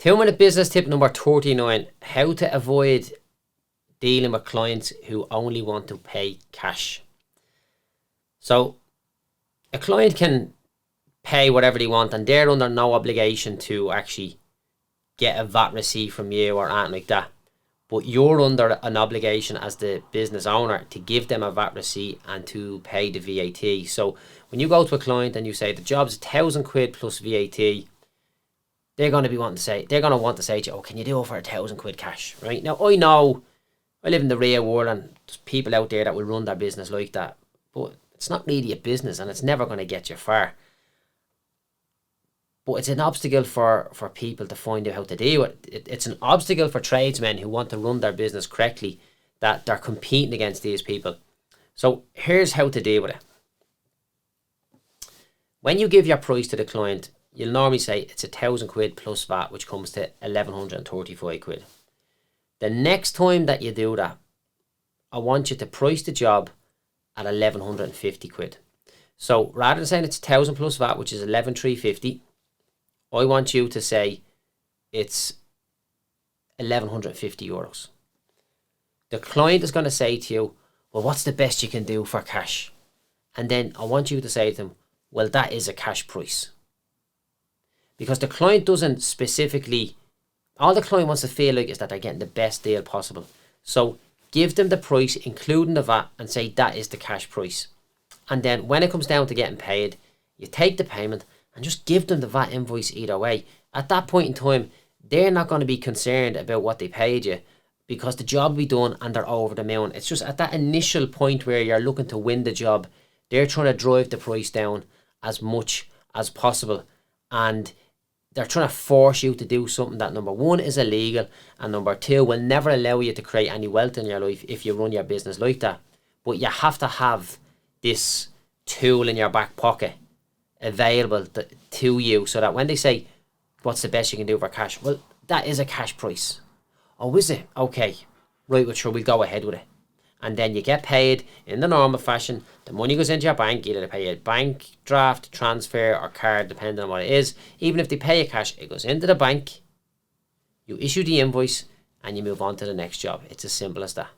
2-minute business tip number 39, how to avoid dealing with clients who only want to pay cash. So a client can pay whatever they want and they're under no obligation to actually get a VAT receipt from you or anything like that. But you're under an obligation as the business owner to give them a VAT receipt and to pay the VAT. So when you go to a client and you say the job's £1,000 plus VAT, they're going to want to say to you, oh, can you do it for £1,000 cash? Right? Now, I know I live in the real world and there's people out there that will run their business like that, but it's not really a business and it's never going to get you far. But it's an obstacle for people to find out how to deal with it. It's an obstacle for tradesmen who want to run their business correctly, that they're competing against these people. So here's how to deal with it. When you give your price to the client, you'll normally say it's £1,000 plus VAT, which comes to £1,135. The next time that you do that, I want you to price the job at £1,150. So rather than saying it's 1,000 plus VAT, which is 11,350, I want you to say it's €1,150. The client is going to say to you, well, what's the best you can do for cash? And then I want you to say to them, well, that is a cash price. Because the client doesn't specifically, all the client wants to feel like is that they're getting the best deal possible. So give them the price, including the VAT, and say that is the cash price. And then when it comes down to getting paid, you take the payment and just give them the VAT invoice either way. At that point in time, they're not going to be concerned about what they paid you because the job will be done and they're over the moon. It's just at that initial point where you're looking to win the job, they're trying to drive the price down as much as possible. And they're trying to force you to do something that, number one, is illegal, and number two, will never allow you to create any wealth in your life if you run your business like that. But you have to have this tool in your back pocket available to you so that when they say, what's the best you can do for cash? Well, that is a cash price. Oh, is it? Okay. Right, well, sure, we'll go ahead with it. And then you get paid in the normal fashion. The money goes into your bank, either they pay a bank draft, transfer or card, depending on what it is. Even if they pay you cash, it goes into the bank. You issue the invoice and you move on to the next job. It's as simple as that.